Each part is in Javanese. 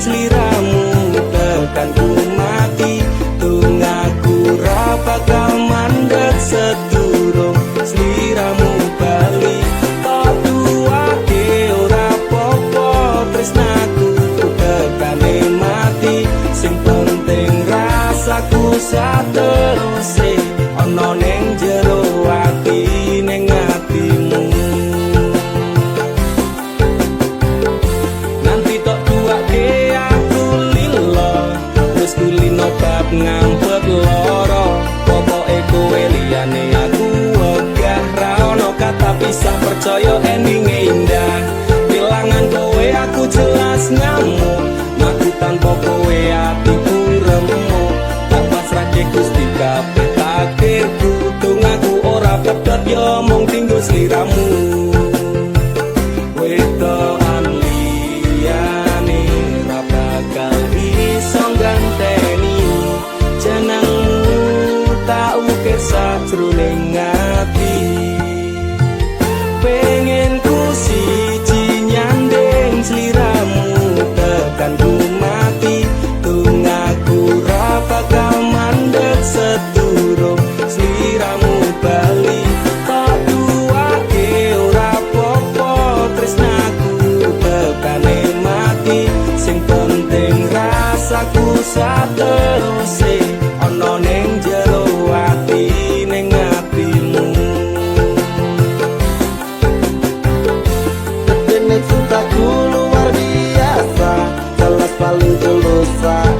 sliramu tekan ku mati tunggaku ra bakal mandeg sedurung sliramu bali tak duwake ora popo tresnaku tekane mati sing penting rasaku sateruse ana ning jero ati ning atimu nanti tok duwake aku lilo wis kulino bab ngampet loro pokoke kowe liyane aku wegah ra ono kata pisah percaya endinge indah kelangan kowe aku jelas ngamuk mati tanpa kowe atiku remuk tak pasrahke Gusti kabeh takdirku tunggaku ora pedhot yo mung tinggo sliramu wedokan liyane ra bakal iso ganteni jenengmu tak ukir sajroning ati pengen ku siji nyanding sliramu tekan ku mati tunggaku ra bakal mandeg sedurung sliramu bali tak duwake ora popo tresnaku tekane mati sing penting rasaku sateruse ana ning jero ati ning atimu dene cintaku luar biasa jelas paling tulus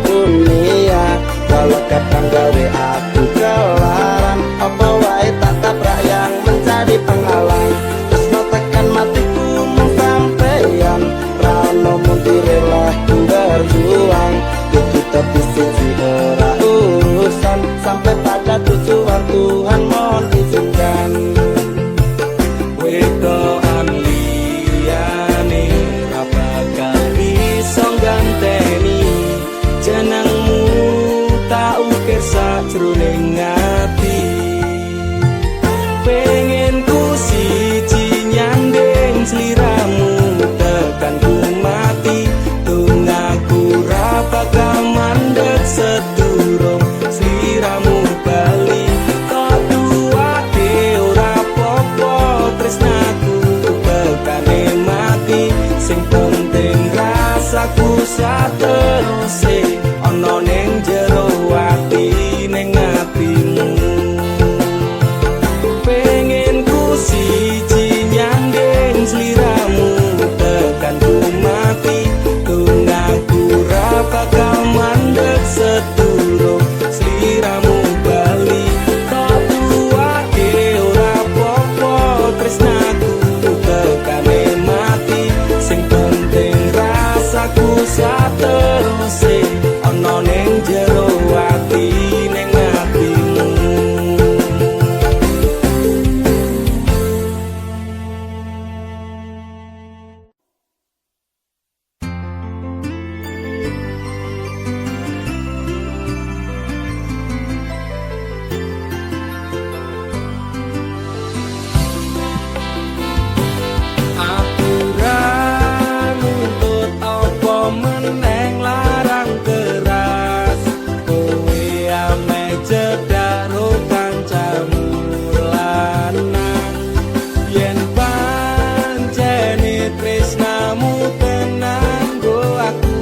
dunia walau kadang gawe aku kelaran apa wae tak tabrak yang menjadi penghalang tresno tekan matiku mung sampeyan ra ono mundire lah ku berjuang itu tapi siji ora urusan sampai pada tujuan Tuhan mohon izinkan wedokan liyane ra bakal iso ganteni jenengmu tak ukir sajroning ati pengen ku siji nyanding sliramu tekan ku mati tunggaku ra bakal mandeg sedurung sliramu bali tak duwake ora popo tresnaku tekane mati sing penting rasaku sateruse ana ning jero ati ning atimu pengen ku siji nyanding sliramu tekan ku mati tunggaku ra bakal mandeg sedurung sliramu bali tak duwake ora popo tresnaku tekane mati sing penting rasaku sateruse ana ning jero ati ning atimu aku ra nuntut apa meneng larang keras kowe ame cedak ro kancamu lanang yen pancene tresnamu tenan go aku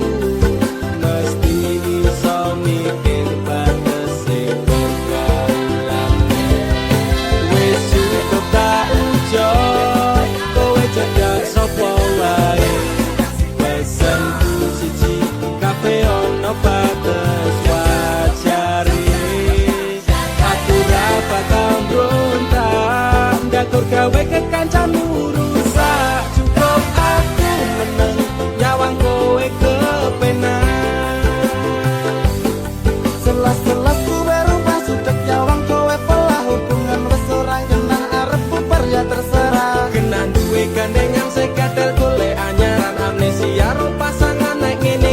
mesti iso mikir batese pergaulane wis cukup tak ucap kowe cedak sapa wae pesenku siji kabeh ono batas wajari aku ra bakal mbrontak ndakur gawe kekancamu rusak cukup aku meneng nyawang kowe kepenak selas-selas kowe rumah sudah nyawang kowe pelah hubungan wis ora kenal arep bubar ya terserah kena duwe gandengan sekatel golek anyaran amnesia ro pasangan nek ngene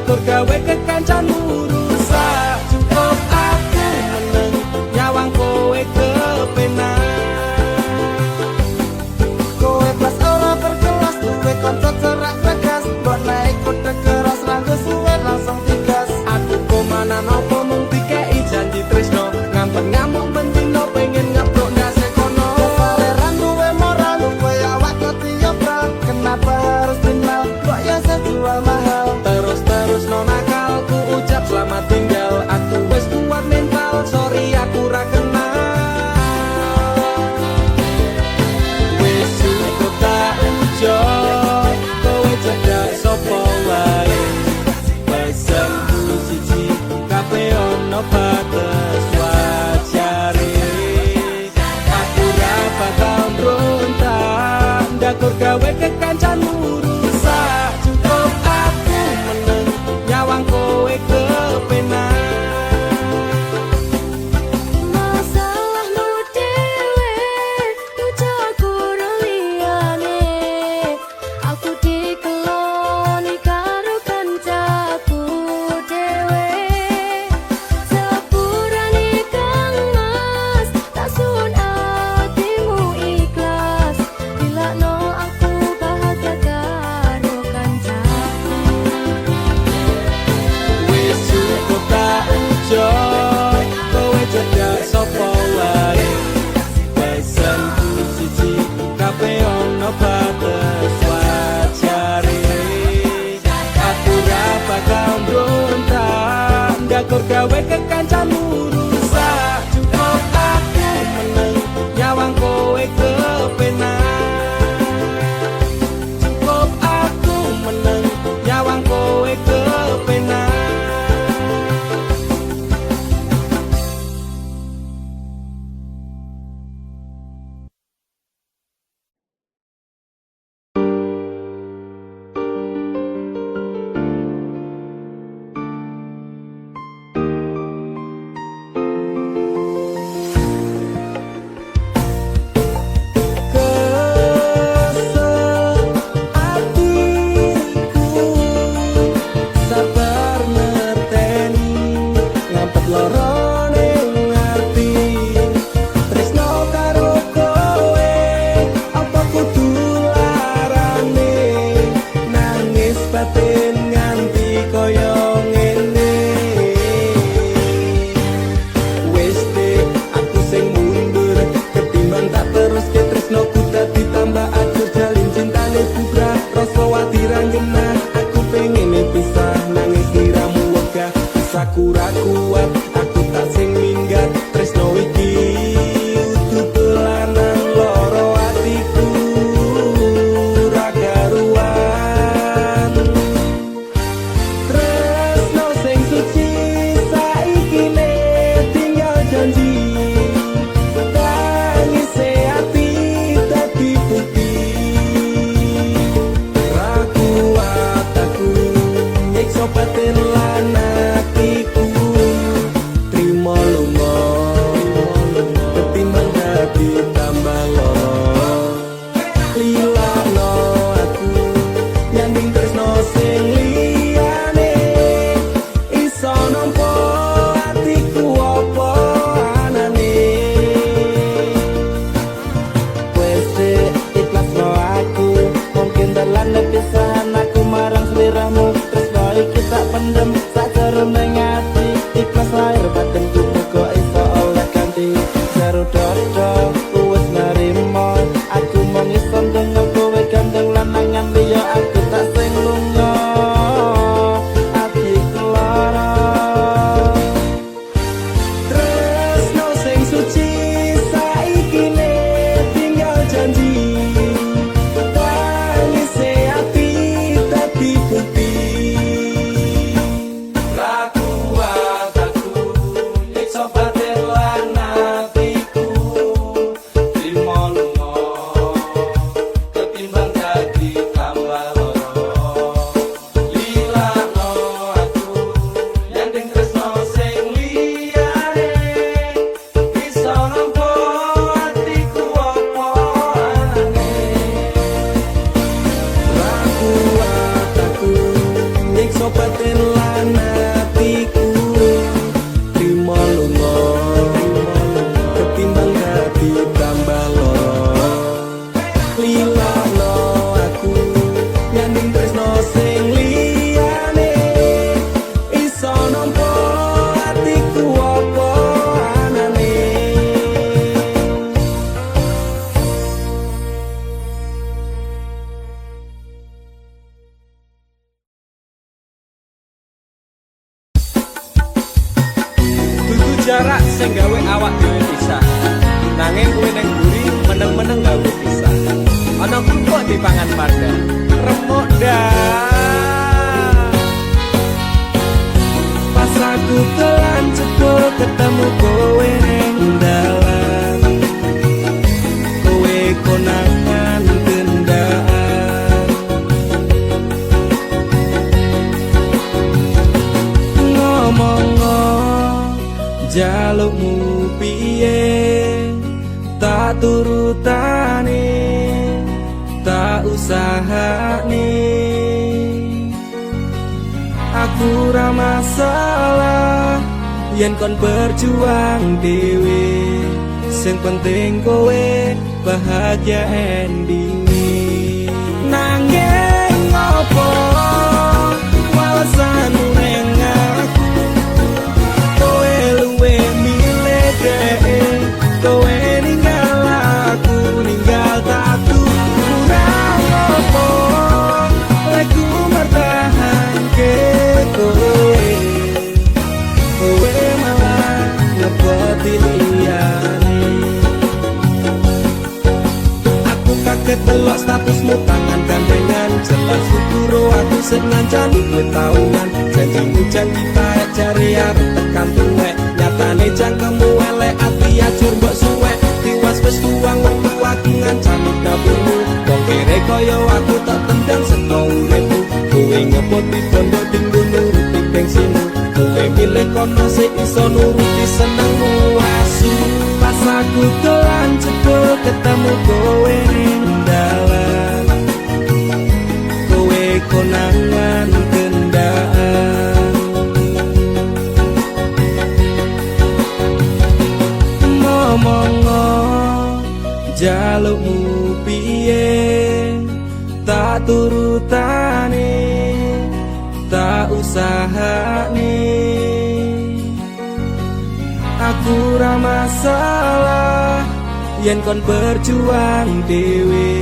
Nyakur gawe kekancanmu rusak. Cukup aku meneng nyawang kowe kepenak. Kowe pas ora berkelas, duwe kanca cerak tegas. Mbok naik kuda keras ranggo suwe langsung tigas. Aku komana nopo mung dikei janji tresno. Ngampet ngamuk mendino pengen ngeprok ndase kono. Kesaleran duwe moral, duwe awak ketiobral. Kenapa harus final, kok ya sejual mahal. Terus no nakal, ku ucap selamat tinggal. Aku wis kuat mental, sorry aku ra kenal. Wis cukup tak ujo, kowe cedak sapa wae. Pesanku siji, kabeh ono batas wajare. Aku ra bakal mbrontak, ndakur gawe kekancanmu rusak. Cukup aku meneng nyawang kowe kepenak. Masalahmu dewe, ucapku liyane. Aku dikeloni karo kancaku dewe. Sepurane Kang Mas, tak sun atimu ikhlas. Dilakno aku bahagia karo kancaku. Wis cukup tak ujo, kowe cedak sapa wae. Pesanku siji, kabeh ono batas wajare. Aku ra bakal mbrontak, ndakur gawe kekancanmu rusak. Cukup aku meneng nyawang kowe kepenak. Cukup aku meneng nyawang kowe kepenak. Kesel hatiku, sabar ngerteni, ngampet lara ning ati. Tresno karo kowe, apa kudu larane? Nangis batin nganti koyo ngene. Wis dek, aku sing mundur, ketimbang tak terus ke tresnoku dadi tambah ajur. Jalin cintane bubrah, rasa wati ranggena. Aku pengen pisah, nangis liramu wegah. Bisaku ra kuat, aku tak sing minggat. Tresno iki utuh dolanan, loro atiku ra karuan. Tresno sing suci saiki ne tinggal janji. Tangise ati dadi putih. Ra kuat aku nyiksa batin lan atiku. Trimo lunga, ketimbang dadi tambah lara. Lilakno aku nyanding tresno sing liyane. Iso nampa atiku apa anane. Wes dek, ikhlasno aku. Mungkin dalan pisahan aku marang sliramu. Tresno iki tak pendem, sak jarum ning ati. Ikhlas lahir batinku kok iso oleh ganti. Jero dodo, wes narimo. Aku mung iso ndonga kowe gandeng lanangan liya. Aku tak sing lunga, atiku lara. Tresno sing suci saiki ne tinggal janji. Tangise ati dadi putih. Ra kuat aku nyiksa batin lan atiku. Trimo lunga, ketimbang dadi tambah lara. Lilakno aku nyanding tresno sing liyane. Iso nampa atiku apa anane. Ra kuat aku nyiksa batin lan jarak sing gawe awak dhewe pisah. Nanging kuwi ning mburi meneng-meneng gawe pisah. Ana krupuk dipangan pada remuk dah. Pas aku telan cepul ketemu kowe ning dalan, kowe konangan gendaan. Ngomong-ngomong jalukmu piye, tak turutane, tak usahane. Aku ra masalah yen kon berjuang dhewe, sing penting kowe bahagia endinge. Nanging ngopo alasanmu ning aku, kowe luwe milih dhewe, kowe ninggal aku ninggal tatu. Kurang ngopo aku mertahanke kowe, kowe malah ngeboti liyane. Aku kaget delok statusmu tangan gandengan, jelas syukuro aku sing ngancani kowe taunan. Janjimu janji taek jare arep tekan tuwek, nyatane cangkemmu elek ati ajur mbok suwek. Tiwas wis tuang wektu aku ngancani dapurmu, wong kere kaya aku tak tendang seka uripmu. Kowe ngepoti bondo dinggo nuruti bensinmu, kowe milih kono sing iso nuruti senengmu asu. Pas aku dolan cepul ketemu kowe ning dalan, kowe konangan gendaan. Ngomong-ngomong jalukmu piye, tak turutane, tak usahane. Aku ra masalah yen kon berjuang dhewe,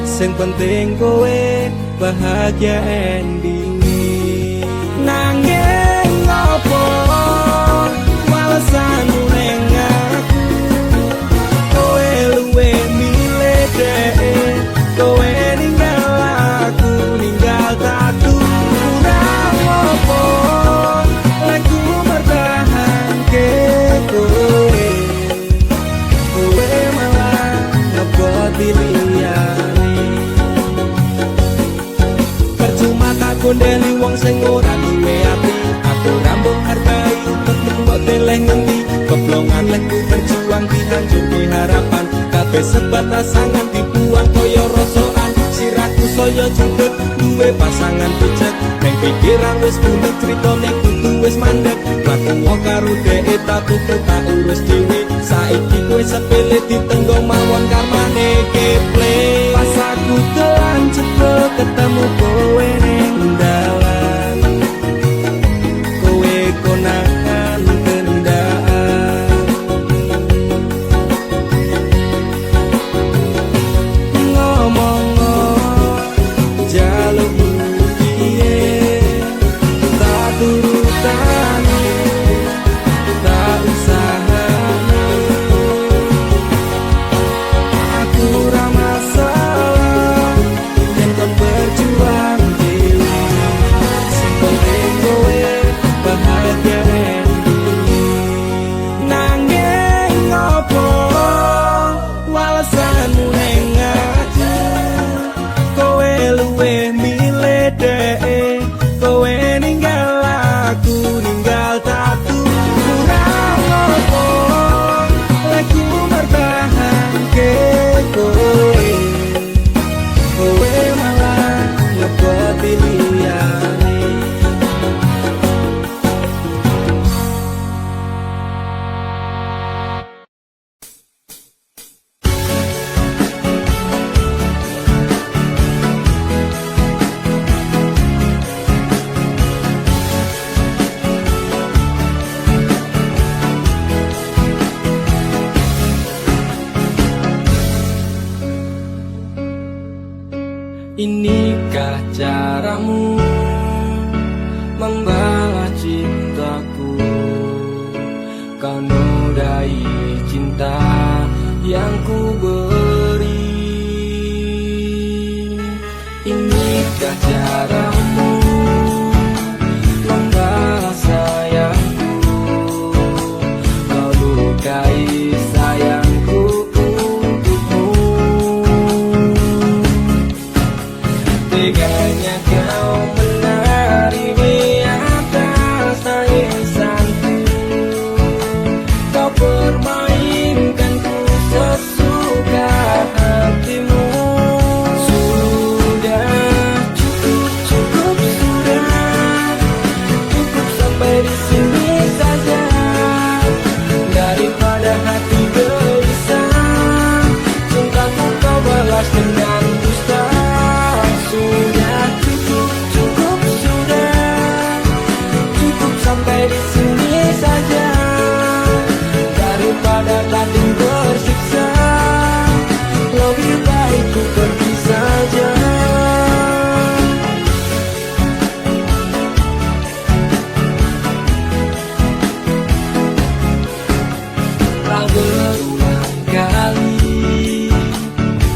sing penting kowe bahagia endinge. Nanging ngopo alasanmu ning aku, kowe luwe milih dhewe, kowe ninggal aku ninggal tatu. Kurang ngopo aku mertahanke kowe, kowe malah ngeboti liyane. Percuma tak gondeli wong sing ora duwe ati, aku ra mbok hargai utekmu mbok deleh ngendi. Keblongan lekku berjuang dihancurke harapan, kabeh sebatas angan dibuang koyo rosokan. Sirahku saya jundut duwe pasangan pucet, neng pikiran wis bulet critane kudu wis mandek. Mlaku karo dhek tak tuku tak urus dhewe, saiki kowe sepele ditenggo mawon karmane keple. Pas aku dolan cepul ketemu kowe ning dalan, kowe konangan gendaan. Ngomong-ngomong jalukmu piye, tak turutane, tak usahane. Aku ra masalah yen kon berjuang dhewe, sing penting kowe bahagia endinge. Nanging ngopo alasanmu ning aku, kowe luwe milih dhewe, kowe ninggal aku ninggal tatu. Kurang ngopo aku mertahanke kowe, kowe malah ngeboti liyane. Inikah caramu membalas cintaku? Kau yang ku beri. Inikah caramu membalas sayangku, kau lukai sayangku untukmu. Teganya kau menari di atas tangisanku, kau permainkanku sesuka hatimu. Sudah cukup, cukup sudah, cukup sampai di sini saja, daripada hati gelisah, cintaku kau balas dengan dusta. Sudah cukup, cukup sudah, cukup sampai di sini saja, daripada batin tersiksa, lebih baik ku pergi saja. Telah berulang kali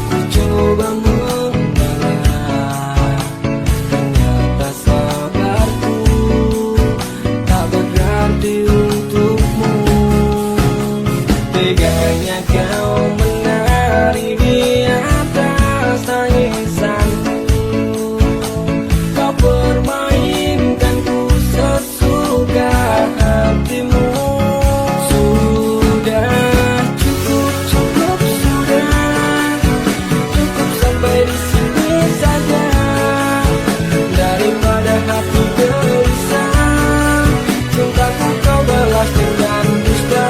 ku coba mengalah, ternyata sabarku tak berarti untukmu. Teganya kau menari di atas tangisanku, kau permainkanku sesuka hatimu. Sudah cukup, cukup sudah, cukup sampai di sini saja, daripada hati gelisah, cintaku kau balas dengan dusta.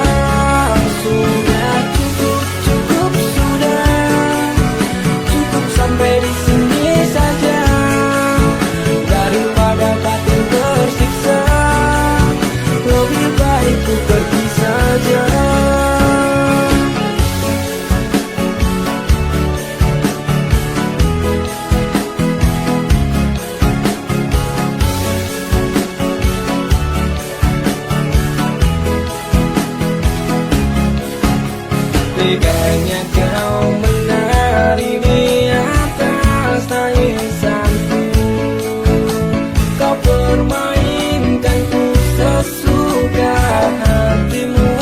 Sudah cukup, cukup sudah, cukup sampai di sini saja, daripada batin tersiksa, lebih baik ku pergi saja. Teganya kau menari di atas tangisanku, kau permainkanku sesuka hatimu.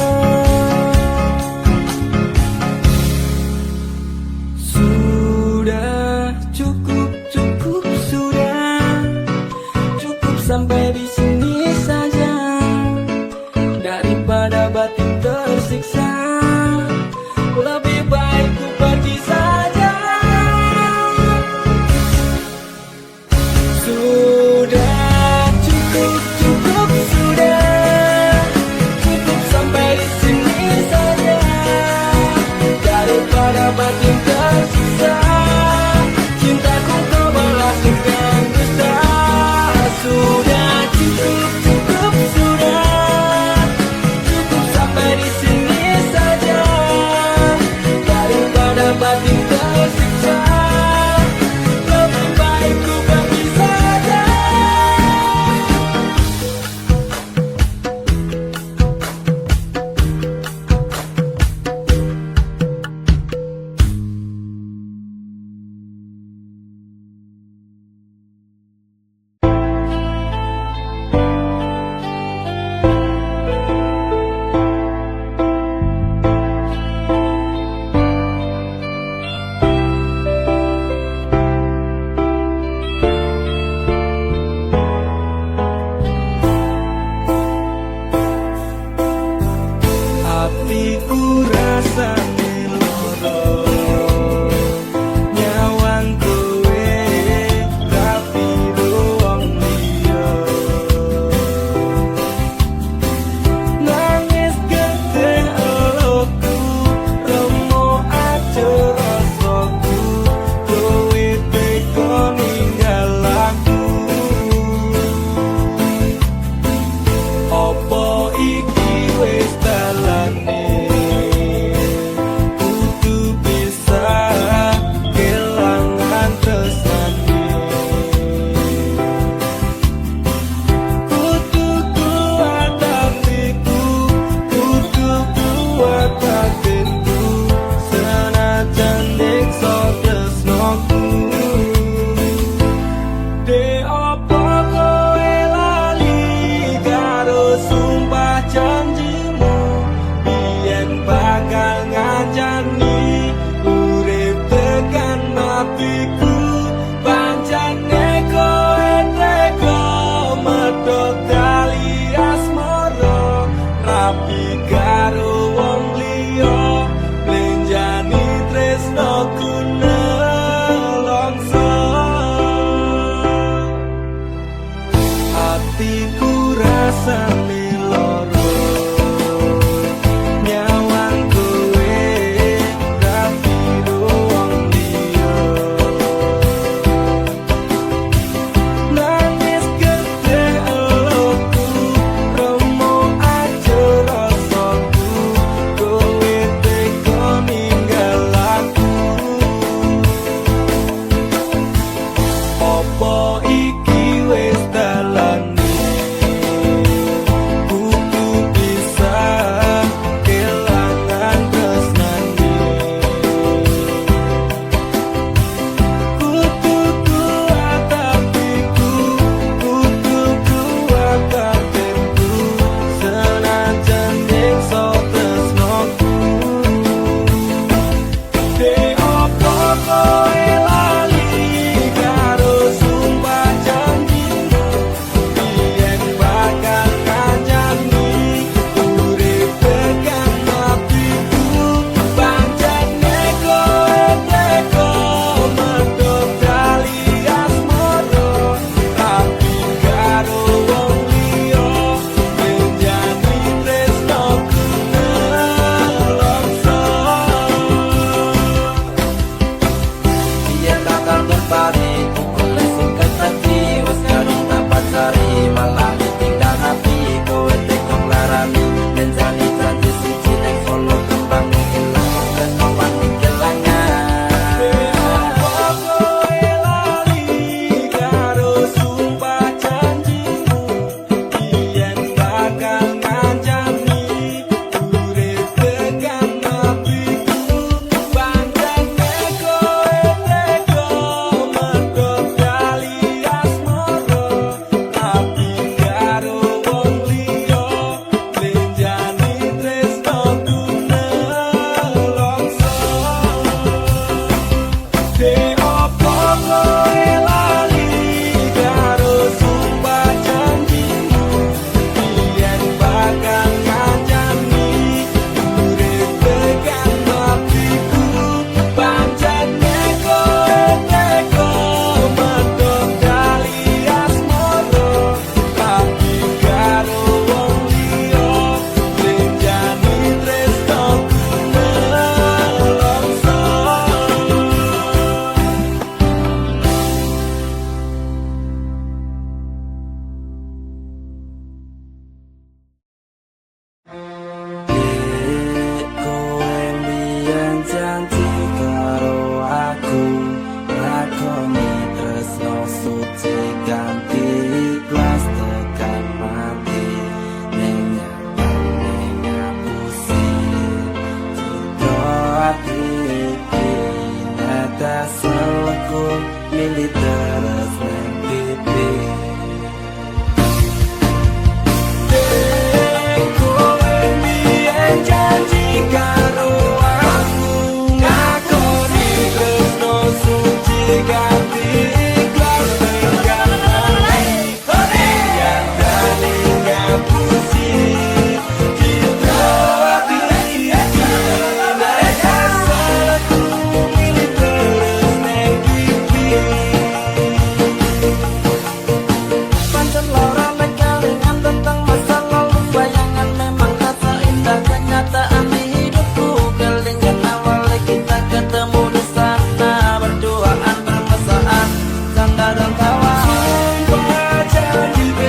Sudah cukup, cukup sudah, cukup sampai di sini saja, daripada batin tersiksa, lebih baik ku pergi saja. Sudah cukup, cukup sudah, cukup sampai di sini saja, daripada batin tersiksa, cintaku kau balas dengan dusta. Sudah cukup, cukup sudah, cukup sampai di sini saja, daripada batin tersiksa, lebih baik ku pergi saja.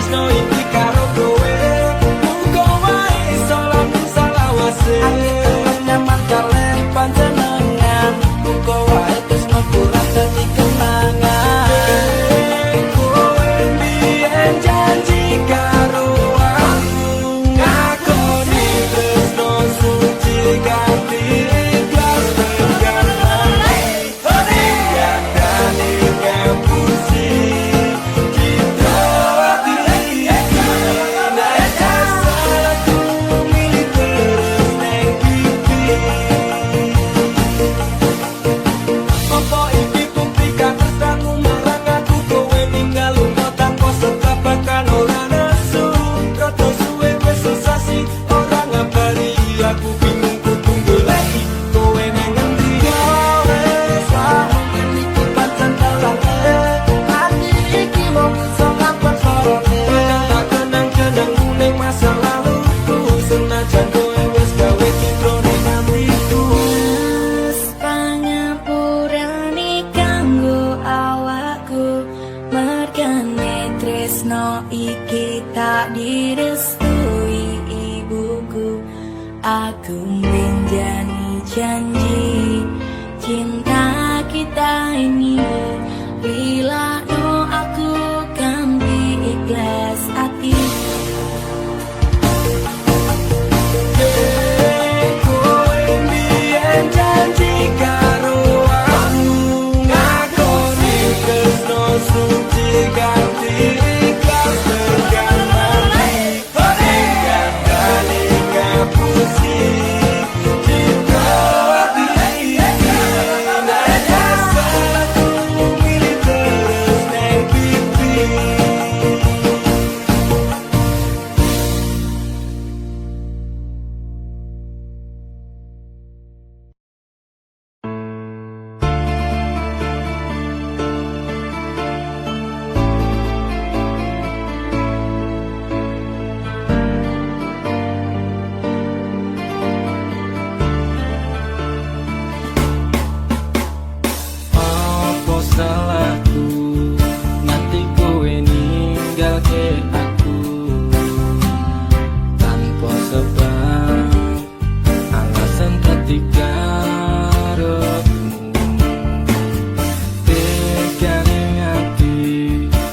tresno iki karo kowe muga wae iso lamun salawase Ati temen nyaman kalian panjenengan muga wae tresno kurang dadi kenangan kowe mbiyen janji karo aku ngakoni tresno suci ganti ikhlas tekan mati tiadane ngepusi cinta hati iki nek asalku milih terus neng pipi apa iki bukti katresnamu marang aku kowe ninggal lunga tanpa sekabakan ora nesu rada suwe wis sesasi ora ngabari aku bingung kudu goleki kowe nang ngendi kowe sampeyan iki pancen dalane ati iki mung iso ngapet sorone tak kenang-kenang ning masa laluku senajan kowe wis gawe citra ning atiku Mas pangapurane kanggo awakku mergane tresno iki tak direstui ibuku aku menjani janji cinta kita ini bila no aku ganti ikhlas hati kowe mbiyen janji karo aku ngakoni tresno suci ganti ikhlas tekan mati tiadane ngapusi cinta hati iki nek asalku milih terus neng pipi apa salahku nanti kowe ninggalke aku tanpa sebab alasan ketika tegane ati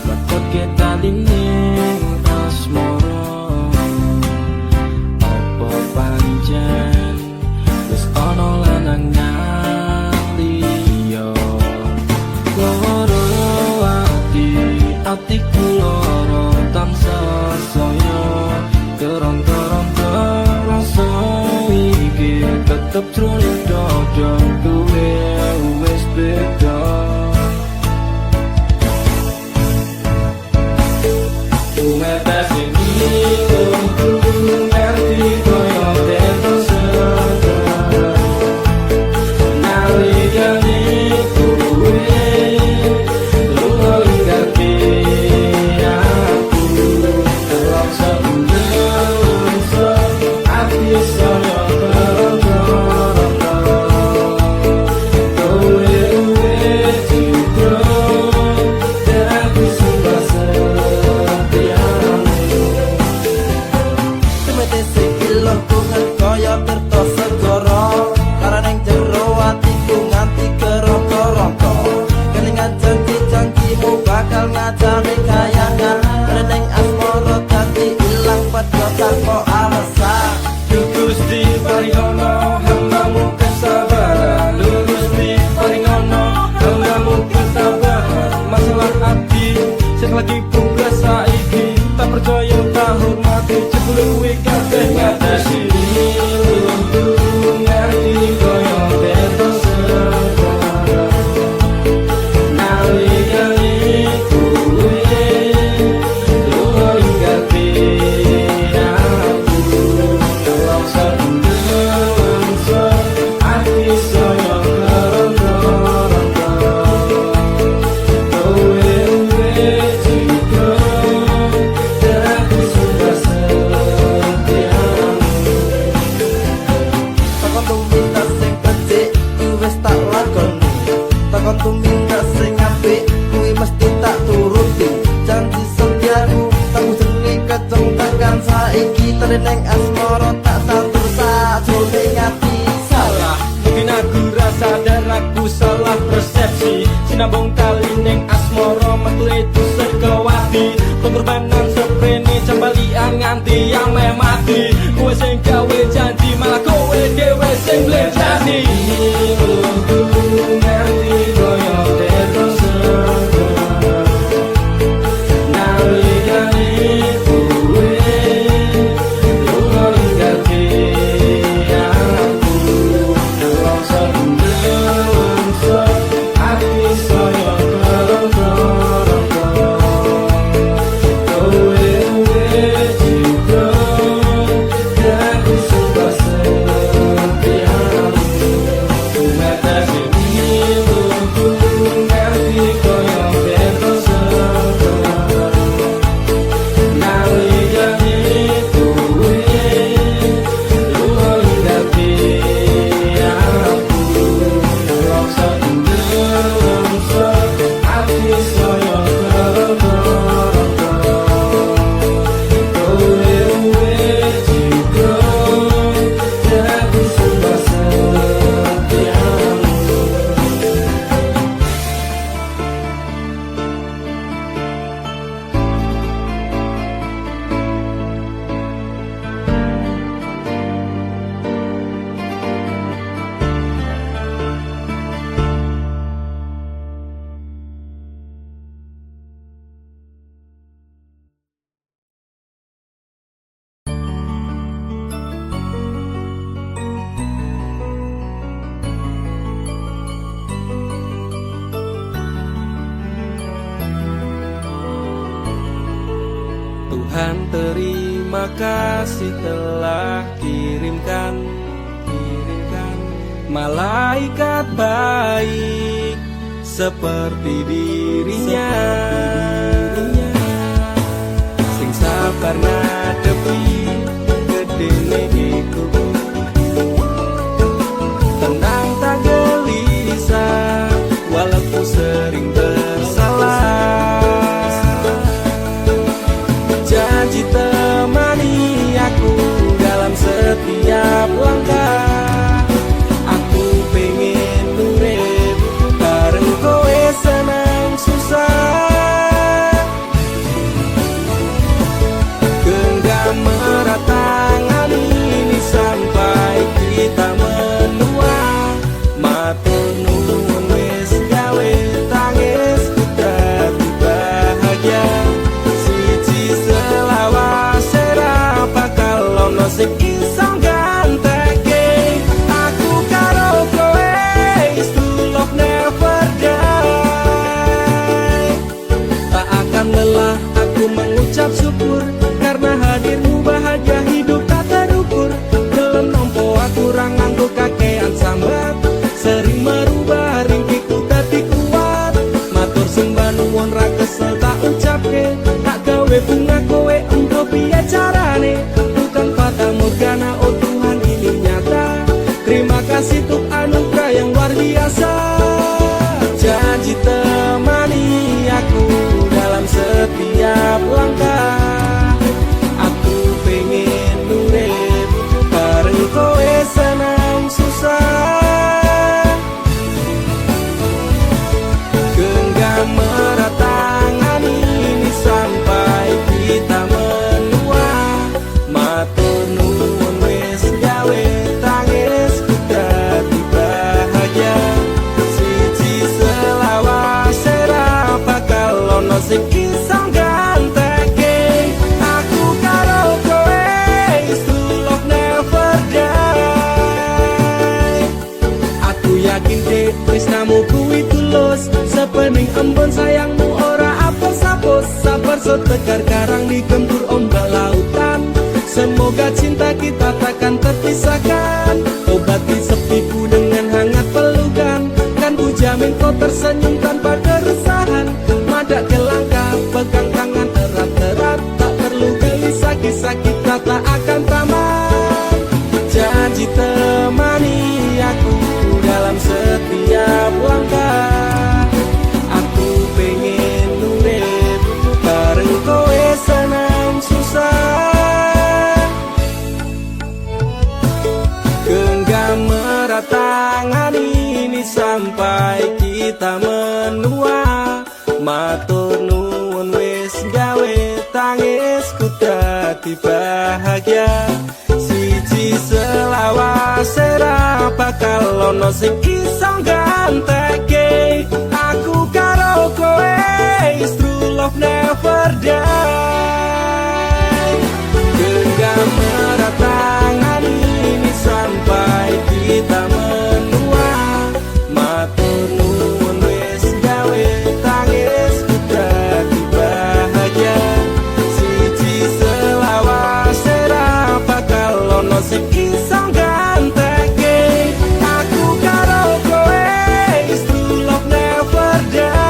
bakot kita lining asmara apa pancen wis ana lanangan liya loro atiku loro tansah saya keron-keron rasa iki tetep jroning dada kowe wis beda Umetas ini untuk ngerti koyo teto sekarang nalikane kowe lunga ninggalke aku terpaksa menungso ati saya keron-keron kowe citra dan aku sumpah setiamu Tumete sikilo kungan kaya tirta segara Karaneng jero atiku nganti keronto-ronto Kelingan janji-janjimu bakal ngajari kayangan Reneng asmara dadi ilang padha tanpa alasan Gusti paringono hambamu kesabaran Gusti paringono hambamu kesabaran Masalah hati sing lagi buka saiki tak percaya tak hormati jebule kuwi kabeh ngatasi ngerti koyo teto sekarang nalikane kowe lunga ninggalke aku terpaksa menungso ati saya keron-keron kowe citra tali neng asmara tak satur sakjroning ati. Salah, mungkin aku rasa dan aku salah persepsi. Sinambung tali neng asmara metu itu sekawati. Pengorbanan seprene cembalian nganti yang mati. Kowe sing gawe janji malah kowe dhewe sing blenjani. Nganti koyo terus Tuhan terima kasih telah kirimkan malaikat baik seperti dirinya, sing sabar ngadepi gedene iku, tenang tak gelisah walaupun sering bersalah. Janji temani aku dalam setiap langkah. Aku pengen urip bareng kowe senang susah. Genggam erat tangan ini sampai kita menua. Matur nuwun wis gawe tangis dadi bahagia. Sing iso ganteke aku karo kowe is to love never die. Tak akan lelah aku mengucap syukur karena hadirmu bahagia hidup tak terukur. Dalam nompo aku rang nganggo kakean sambat, sering merubah ringkiku dadi kuat. Matur sembah nuwun ra kesel tak ucapke, tak gawe bunga kowe engko piye carane. Morgana, oh Tuhan ini nyata. Terima kasih untuk anugerah yang luar biasa. Janji temani aku dalam setiap langkah. Aku pengen urip bareng kowe senang susah. Genggam erat tangan ini sampai kita menua. Matur nuwun wis gawe tangis dadi bahagia. Siji selawase ra bakal ono sing iso ganteke aku karo kowe is to love never die. Aku yakin dek tresnamu kuwi tulus, sepening embun sayangmu ora apes-apes. Sabar so tegar karang digempur ombak lautan. Semoga cinta kita takkan terpisahkan. Obati sepiku dengan hangat pelukan. Kan ku jamin kau tersenyum tanpa keresahan. Madak ke langkah, pegang tangan erat-erat. Tak perlu gelisah, kisah kita tak akan tamat. Janji temani aku dalam setiap langkah. Aku pengen urip bareng kowe senang susah. kita menua. Matur nuwun wis gawe tangisku dadi bahagia. Siji selawase ra bakal ono sing iso ganteke. Aku karo kowe is true love never die. Genggam erat tangan ini sampai kita menua. Matur nuwun wis gawe tangisku dadi bahagia. Siji selawase ra bakal ono sing iso ganteke. Aku karo kowe is true love never die.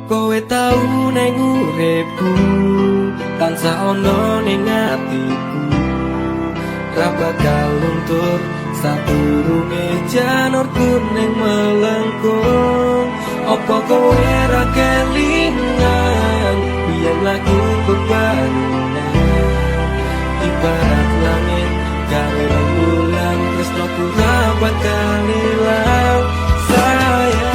Kowe tau neng uripku, tansah ono ning atiku. Ra bakal luntur sadurunge janur kuning melengkung. Apa kowe ra kelingan biyen lagu bebarengan. Ibarat langit karo rembulan, tresnoku ra bakal ilang. Sayang,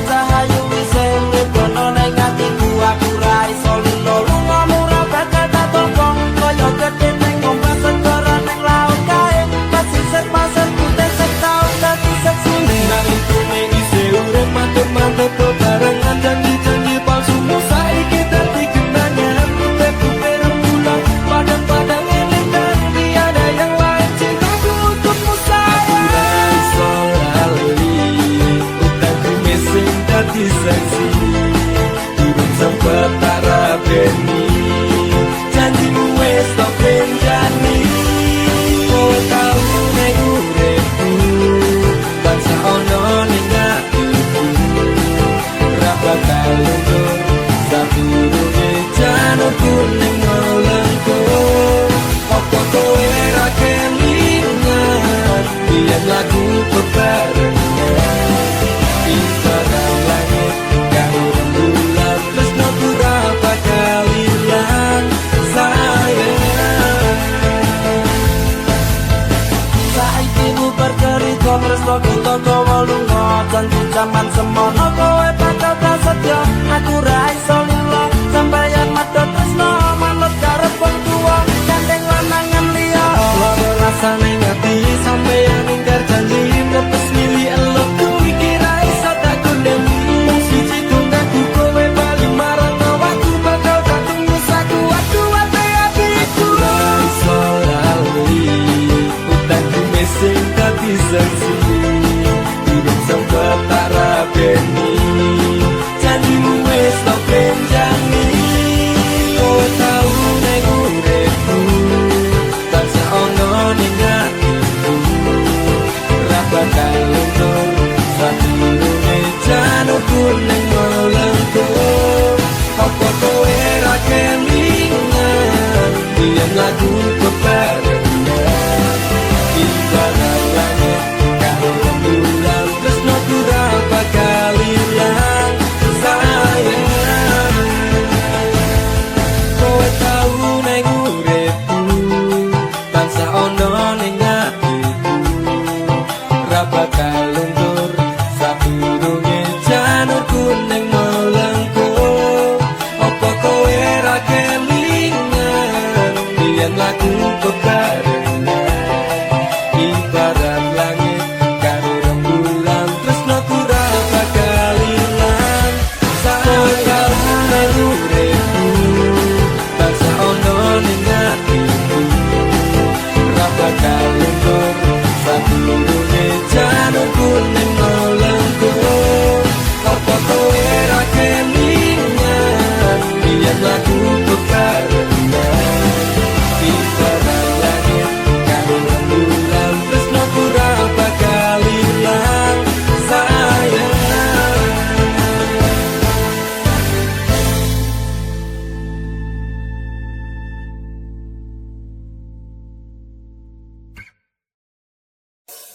cahayu sing kono ning atiku, aku ra iso lilo lungamu ra bakal tak tokong. Kaya gedhe ning ombak segara ning laut kae, pasisir pasir putih setahun dadi seksune. nang itu ning isi urip mantep-mantep bebarengan, janji-janji palsu saiki dadi kenangan. Putih-putih rembulan, padang-padang eling dan tiada yang lain. Cintaku untukmu sayang, aku ra iso lali utangku missing dadi seksi. Durung sempet tak rabeni, janjimu wis tak benjani. Kowe tau ning uripku, tansah ono ning atiku. Ra bakal luntur sadurunge janur kuning melengkung. Apa kowe ra kelingan biyen lagu bebarengan. Ibarat langit karo rembulan, tresnoku ra bakal ilang. Sayang, Saiki bubar cerita tresnoku toko lunga, janji jaman semono kowe bakal prasetyo. Aku ra iso lilo sampeyan medhot tresno manut karep wong tuwa. Gandeng lanangan liya lara rasane ngati sampeyan ingkar janji nepes milih elokku iki ra iso tak kondem. Mung siji tunggaku kowe bali marang awakku, bakal tak tunggu sakuat-kuat hatiku. Ra iso lali utangku missing dadi seksi. Durung sempet tak rabeni, janjimu wis tak benjani. Kowe tau ning uripku, tansah ono ning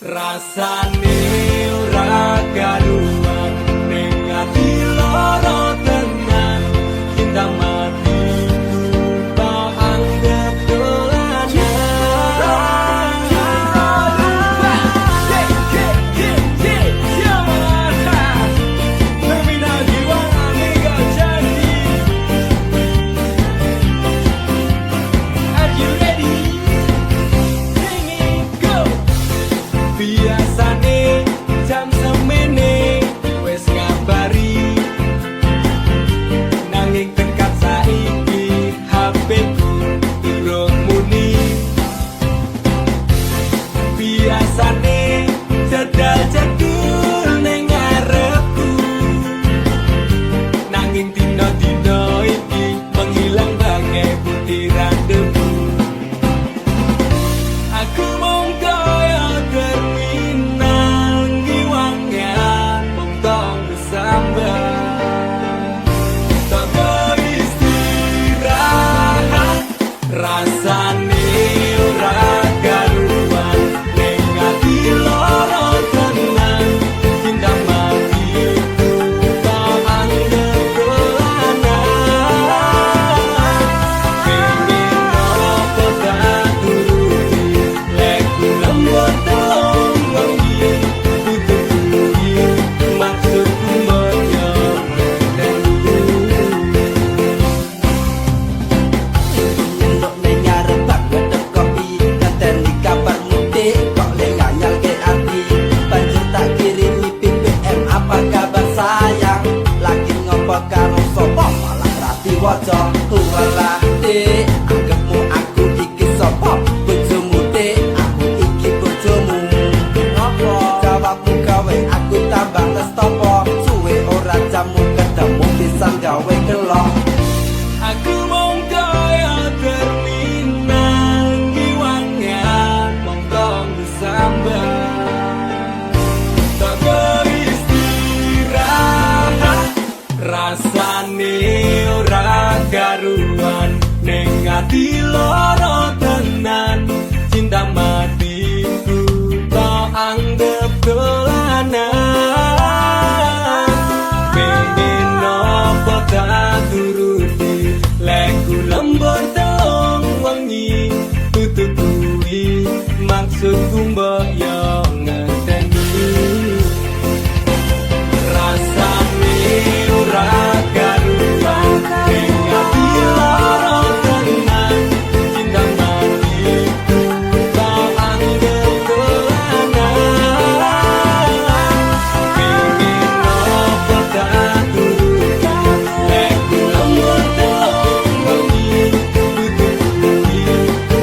Rasane ora karuan ning ati lara tenan cinta mati tak anggap biasane jam semene wes ngabari nanging tekan saiki HP ku durung muni biasane cedal cedul ning ngarepku nanging dino-dino iki menghilang bagai butiran debu aku mung kaya terminal ngiwangan mung tong sambat toko istirahat rasane ora karuan ning ati lara tenan cinta mati tak anggap dolanan pengen apa tak turuti lekku lembut telung wangi tutupi maksudku menyok dan Untuk ngarep bak wedep kopi Ngenteni kabar mudik Kok le nganyal ke ati Banjur tak kirimi BBM Apa kabar sayang Lagi ngopo karo sopo Malah rati wajo Walah dik Anggapmu aku iki sopo Bojomu dik Aku iki bojomu Ngopo Jawabmu gawe aku tambah ngestopo Suwe ora jamu ketemu Pisan gawe kelok aku mung kaya terminal ngiwangan mung tong sambat toko istirahat rasane ora karuan ning ati lara tenan cinta matiku tak anggap dolanan pengen apa tak turuti lekku lembur telung wangi tutupi maksudku mbok yo ngenteni rasane ora karuan ning ati lara tenan cinta matiku tak anggap dolanan pengen apa tak turuti lekku lembur telung wangi tutupi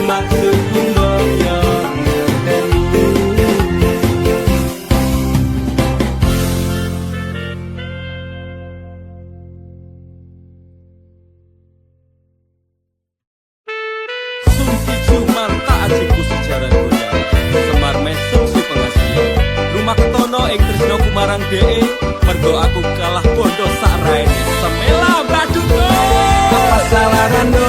maksudku mbok yo ngenteni Sungki cuman tak ajiku sejarah goyang Semar mesum si pengasih Rumah ketono ing tresno kumarang DE Mergo aku kalah bodoh sak raine Semela badut apa salah rando